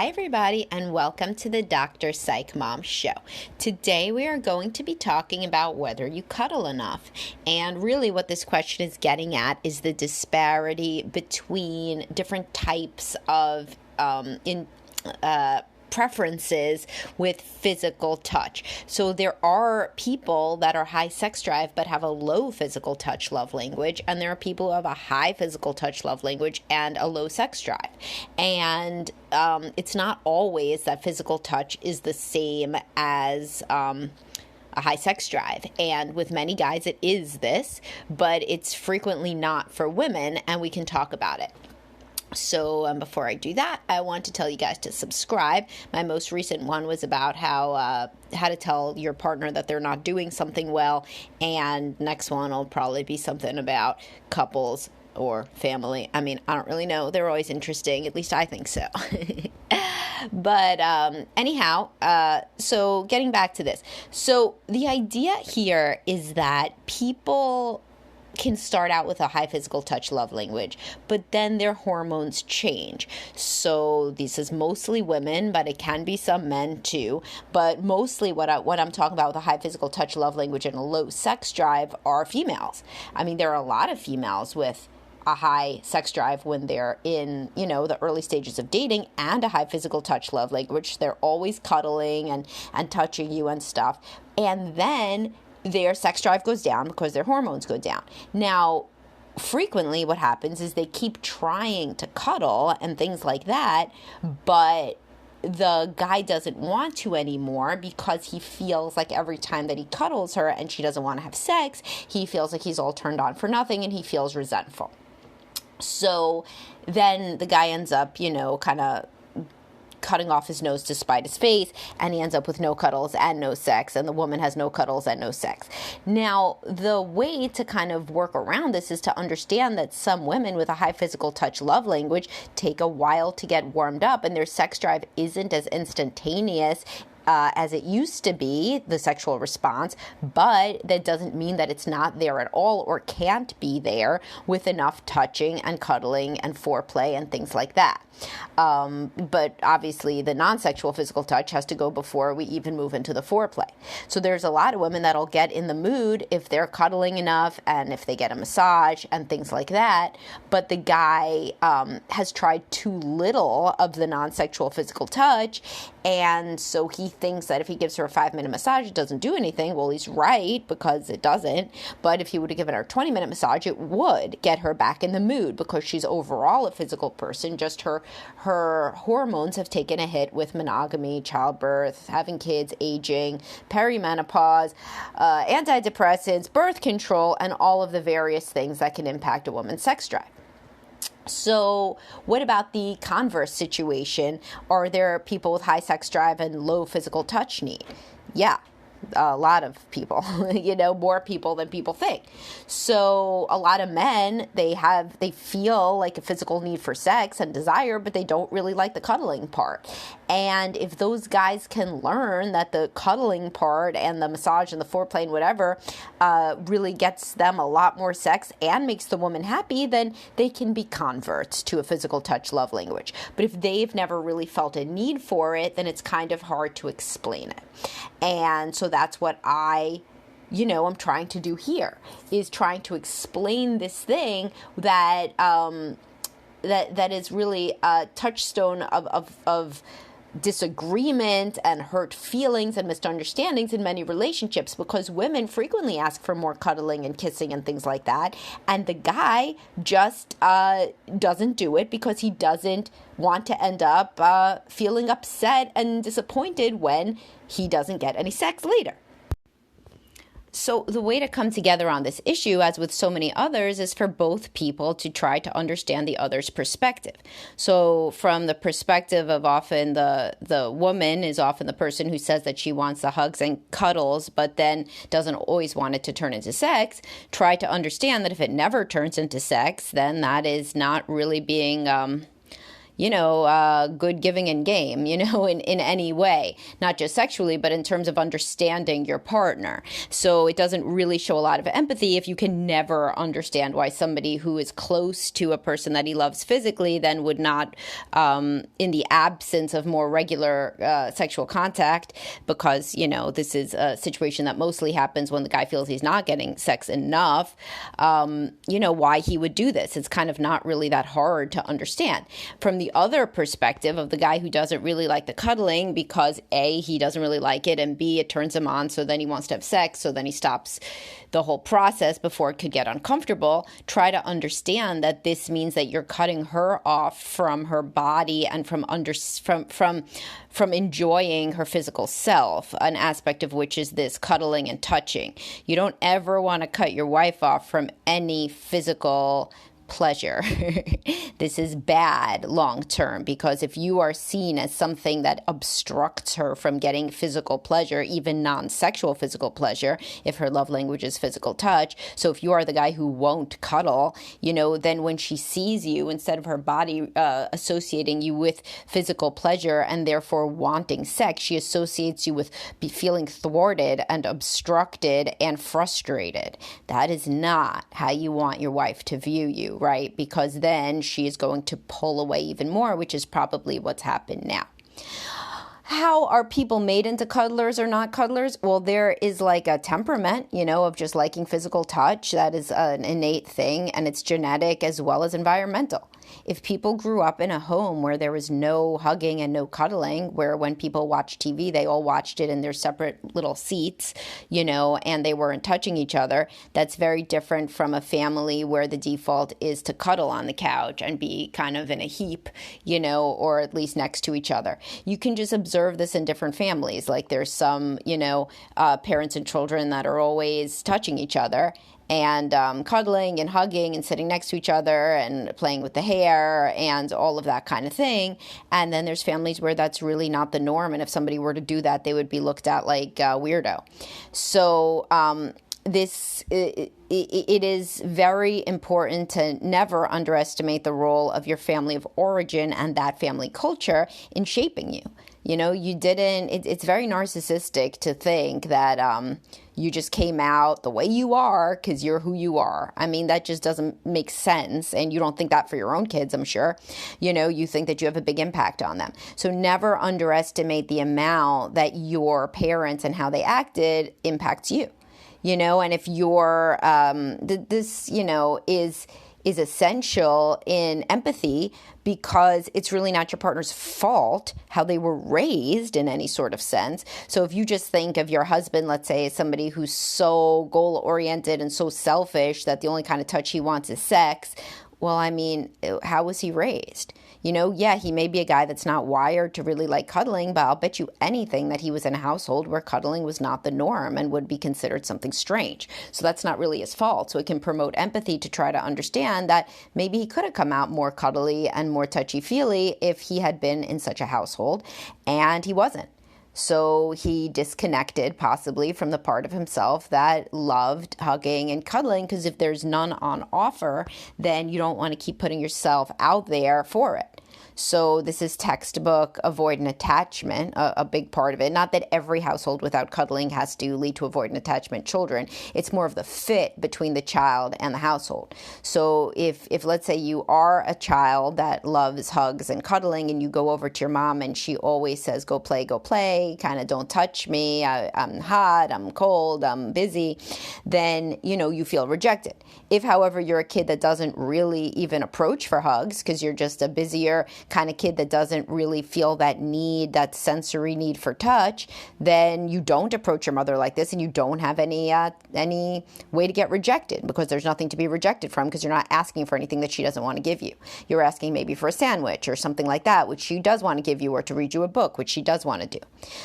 Hi, everybody, and welcome to the Dr. Psych Mom Show. Today, we are going to be talking about whether you cuddle enough. And really, what this question is getting at is the disparity between different types of preferences with physical touch. So there are people that are high sex drive but have a low physical touch love language, and there are people who have a high physical touch love language and a low sex drive. And it's not always that physical touch is the same as a high sex drive. And with many guys, it is this, but it's frequently not for women, and we can talk about it. So before I do that, I want to tell you guys to subscribe. My most recent one was about how to tell your partner that they're not doing something well, and next one will probably be something about couples or family. I mean, I don't really know. They're always interesting. At least I think so. But anyhow, so getting back to this. So the idea here is that people can start out with a high physical touch love language, but then their hormones change. So this is mostly women, but it can be some men too. But mostly what I'm talking about with a high physical touch love language and a low sex drive are females. I mean, there are a lot of females with a high sex drive when they're in, the early stages of dating, and a high physical touch love language. They're always cuddling and touching you and stuff. And then their sex drive goes down because their hormones go down. Now, frequently what happens is they keep trying to cuddle and things like that, but the guy doesn't want to anymore because he feels like every time that he cuddles her and she doesn't want to have sex, he feels like he's all turned on for nothing and he feels resentful. So then the guy ends up, kind of cutting off his nose to spite his face, and he ends up with no cuddles and no sex, and the woman has no cuddles and no sex. Now, the way to kind of work around this is to understand that some women with a high physical touch love language take a while to get warmed up, and their sex drive isn't as instantaneous as it used to be, the sexual response, but that doesn't mean that it's not there at all or can't be there with enough touching and cuddling and foreplay and things like that. But obviously the non-sexual physical touch has to go before we even move into the foreplay. So there's a lot of women that'll get in the mood if they're cuddling enough and if they get a massage and things like that, but the guy has tried too little of the non-sexual physical touch, and so he thinks that if he gives her a 5-minute massage, it doesn't do anything. Well, he's right, because it doesn't. But if he would have given her a 20-minute massage, it would get her back in the mood, because she's overall a physical person. Just her hormones have taken a hit with monogamy, childbirth, having kids, aging, perimenopause, antidepressants, birth control, and all of the various things that can impact a woman's sex drive. So what about the converse situation? Are there people with high sex drive and low physical touch need? Yeah, a lot of people, more people than people think. So a lot of men, they feel like a physical need for sex and desire, but they don't really like the cuddling part. And if those guys can learn that the cuddling part and the massage and the foreplay and whatever really gets them a lot more sex and makes the woman happy, then they can be converts to a physical touch love language. But if they've never really felt a need for it, then it's kind of hard to explain it. And so that's what I'm trying to do here, is trying to explain this thing that that is really a touchstone of disagreement and hurt feelings and misunderstandings in many relationships, because women frequently ask for more cuddling and kissing and things like that, and the guy just doesn't do it because he doesn't want to end up feeling upset and disappointed when he doesn't get any sex later. So the way to come together on this issue, as with so many others, is for both people to try to understand the other's perspective. So from the perspective of often the woman is often the person who says that she wants the hugs and cuddles, but then doesn't always want it to turn into sex, try to understand that if it never turns into sex, then that is not really being good giving and game, in any way, not just sexually, but in terms of understanding your partner. So it doesn't really show a lot of empathy if you can never understand why somebody who is close to a person that he loves physically then would not, in the absence of more regular sexual contact, because, this is a situation that mostly happens when the guy feels he's not getting sex enough, why he would do this. It's kind of not really that hard to understand. From the other perspective of the guy who doesn't really like the cuddling because A, he doesn't really like it, and B, it turns him on, so then he wants to have sex, so then he stops the whole process before it could get uncomfortable, try to understand that this means that you're cutting her off from her body and from enjoying her physical self, an aspect of which is this cuddling and touching. You don't ever want to cut your wife off from any physical pleasure. This is bad long term, because if you are seen as something that obstructs her from getting physical pleasure, even non-sexual physical pleasure, if her love language is physical touch, so if you are the guy who won't cuddle, then when she sees you, instead of her body associating you with physical pleasure and therefore wanting sex, she associates you with feeling thwarted and obstructed and frustrated. That is not how you want your wife to view you, right? Because then she is going to pull away even more, which is probably what's happened now. How are people made into cuddlers or not cuddlers? Well, there is like a temperament, of just liking physical touch. That is an innate thing, and it's genetic as well as environmental. If people grew up in a home where there was no hugging and no cuddling, where when people watched TV, they all watched it in their separate little seats, and they weren't touching each other, that's very different from a family where the default is to cuddle on the couch and be kind of in a heap, or at least next to each other. You can just observe this in different families. Like there's some, parents and children that are always touching each other and cuddling and hugging and sitting next to each other and playing with the hair and all of that kind of thing. And then there's families where that's really not the norm. And if somebody were to do that, they would be looked at like a weirdo. So it is very important to never underestimate the role of your family of origin and that family culture in shaping you. It's very narcissistic to think that you just came out the way you are because you're who you are. I mean, that just doesn't make sense. And you don't think that for your own kids, I'm sure. You think that you have a big impact on them. So never underestimate the amount that your parents and how they acted impacts you. And if you're, is essential in empathy, because it's really not your partner's fault how they were raised in any sort of sense. So if you just think of your husband, let's say, as somebody who's so goal-oriented and so selfish that the only kind of touch he wants is sex, well, I mean, how was he raised? Yeah, he may be a guy that's not wired to really like cuddling, but I'll bet you anything that he was in a household where cuddling was not the norm and would be considered something strange. So that's not really his fault. So it can promote empathy to try to understand that maybe he could have come out more cuddly and more touchy-feely if he had been in such a household, and he wasn't. So he disconnected possibly from the part of himself that loved hugging and cuddling, because if there's none on offer, then you don't want to keep putting yourself out there for it. So this is textbook avoidant attachment, a big part of it. Not that every household without cuddling has to lead to avoidant attachment children. It's more of the fit between the child and the household. So if let's say you are a child that loves hugs and cuddling, and you go over to your mom and she always says, go play, kind of don't touch me, I'm hot, I'm cold, I'm busy, then, you feel rejected. If, however, you're a kid that doesn't really even approach for hugs because you're just a busier kind of kid that doesn't really feel that need, that sensory need for touch, then you don't approach your mother like this, and you don't have any way to get rejected, because there's nothing to be rejected from, because you're not asking for anything that she doesn't want to give you. You're asking maybe for a sandwich or something like that, which she does want to give you, or to read you a book, which she does want to do.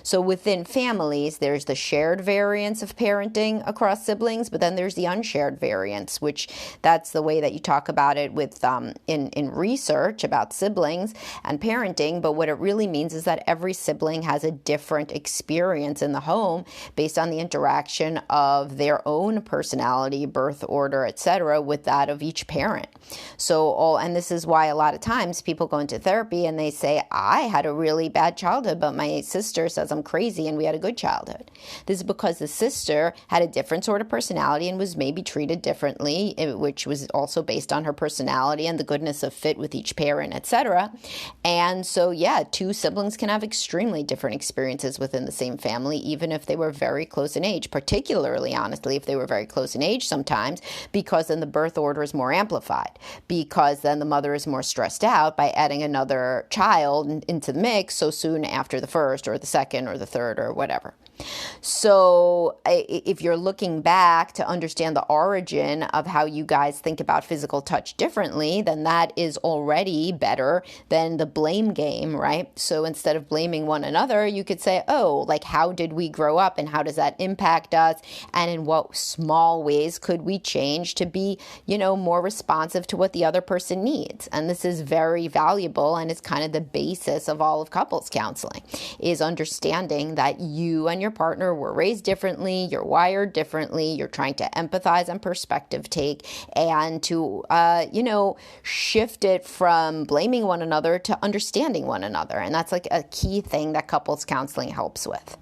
So within families, there's the shared variance of parenting across siblings, but then there's the unshared variance, which that's the way that you talk about it with in research about siblings. siblings and parenting, but what it really means is that every sibling has a different experience in the home based on the interaction of their own personality, birth order, etc., with that of each parent. And this is why a lot of times people go into therapy and they say, I had a really bad childhood, but my sister says I'm crazy and we had a good childhood. This is because the sister had a different sort of personality and was maybe treated differently, which was also based on her personality and the goodness of fit with each parent, etc. And so, yeah, two siblings can have extremely different experiences within the same family, even if they were very close in age, particularly, honestly, if they were very close in age sometimes, because then the birth order is more amplified, because then the mother is more stressed out by adding another child into the mix so soon after the first or the second or the third or whatever. So if you're looking back to understand the origin of how you guys think about physical touch differently, then that is already better than the blame game, right? So instead of blaming one another, you could say, oh, like, how did we grow up and how does that impact us? And in what small ways could we change to be, more responsive to what the other person needs? And this is very valuable, and it's kind of the basis of all of couples counseling, is understanding that you and your partner were raised differently, you're wired differently, you're trying to empathize and perspective take, and to, shift it from blaming one another to understanding one another. And that's like a key thing that couples counseling helps with.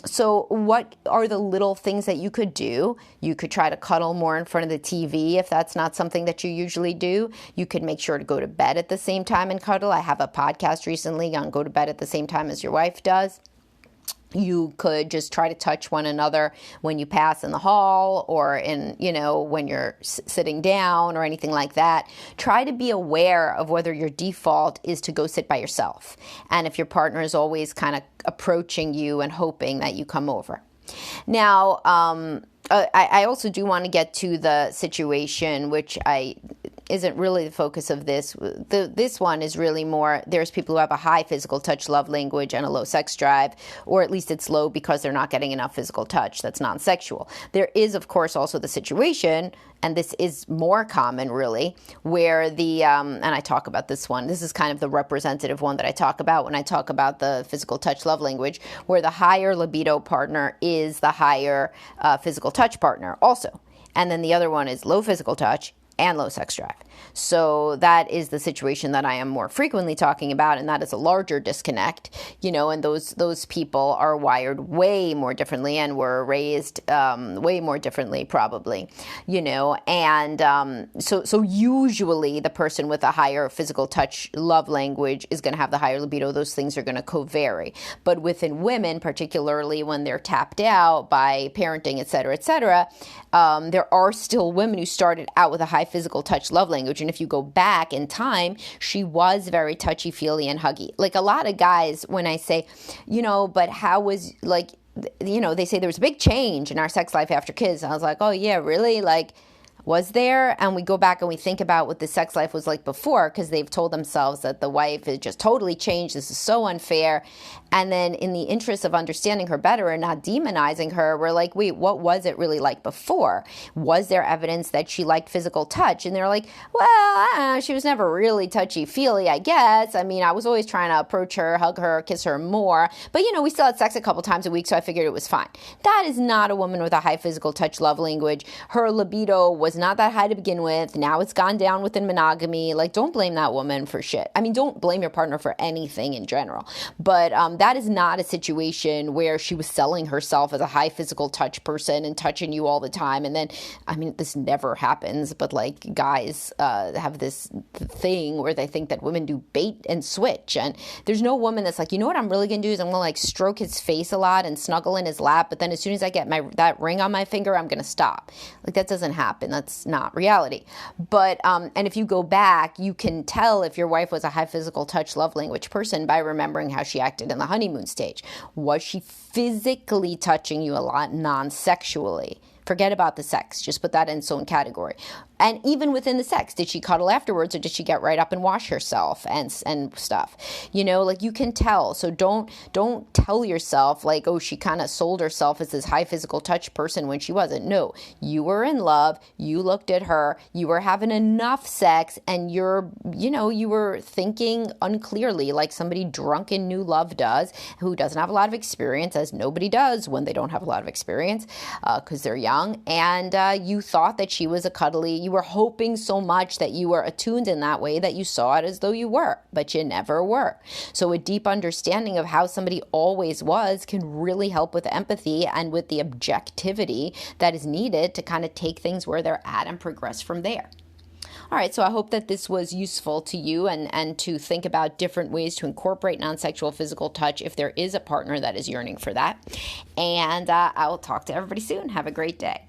So what are the little things that you could do? You could try to cuddle more in front of the TV if that's not something that you usually do. You could make sure to go to bed at the same time and cuddle. I have a podcast recently on go to bed at the same time as your wife does. You could just try to touch one another when you pass in the hall or when you're sitting down or anything like that. Try to be aware of whether your default is to go sit by yourself, and if your partner is always kind of approaching you and hoping that you come over. Now, I also do want to get to the situation, which isn't really the focus of this. This one is really more, there's people who have a high physical touch love language and a low sex drive, or at least it's low because they're not getting enough physical touch. That's nonsexual. There is, of course, also the situation, and this is more common really, where and I talk about this one. This is kind of the representative one that I talk about when I talk about the physical touch love language, where the higher libido partner is the higher physical touch partner also. And then the other one is low physical touch and low sex drive. So that is the situation that I am more frequently talking about, and that is a larger disconnect, and those people are wired way more differently and were raised way more differently probably, and so usually the person with a higher physical touch love language is going to have the higher libido. Those things are going to co-vary. But within women, particularly when they're tapped out by parenting, et cetera, there are still women who started out with a high physical touch love language. And if you go back in time, she was very touchy-feely and huggy. Like a lot of guys, when I say, but how was, they say there was a big change in our sex life after kids. And I was like, oh yeah, really? Like, was there? And we go back and we think about what the sex life was like before, because they've told themselves that the wife has just totally changed. This is so unfair. And then in the interest of understanding her better and not demonizing her, we're like, wait, what was it really like before? Was there evidence that she liked physical touch? And they're like, well, I don't know, she was never really touchy-feely, I guess. I mean, I was always trying to approach her, hug her, kiss her more. But, we still had sex a couple times a week, so I figured it was fine. That is not a woman with a high physical touch love language. Her libido was not that high to begin with. Now it's gone down within monogamy. Like, don't blame that woman for shit. I mean, don't blame your partner for anything in general. But that is not a situation where she was selling herself as a high physical touch person and touching you all the time. And then, I mean, this never happens, but like guys have this thing where they think that women do bait and switch. And there's no woman that's like, what I'm really going to do is I'm going to like stroke his face a lot and snuggle in his lap. But then as soon as I get that ring on my finger, I'm going to stop. Like, that doesn't happen. That's not reality. But, and if you go back, you can tell if your wife was a high physical touch love language person by remembering how she acted in the honeymoon stage. Was she physically touching you a lot non-sexually? Forget about the sex. Just put that in its own category. And even within the sex, did she cuddle afterwards, or did she get right up and wash herself and stuff? Like you can tell. So don't tell yourself like, oh, she kind of sold herself as this high physical touch person when she wasn't. No, you were in love. You looked at her. You were having enough sex, and you were thinking unclearly, like somebody drunk in new love does, who doesn't have a lot of experience, as nobody does when they don't have a lot of experience, because they're young. And you thought that she was a cuddly. You were hoping so much that you were attuned in that way that you saw it as though you were, but you never were. So a deep understanding of how somebody always was can really help with empathy and with the objectivity that is needed to kind of take things where they're at and progress from there. All right, so I hope that this was useful to you and to think about different ways to incorporate non-sexual physical touch if there is a partner that is yearning for that. And I will talk to everybody soon. Have a great day.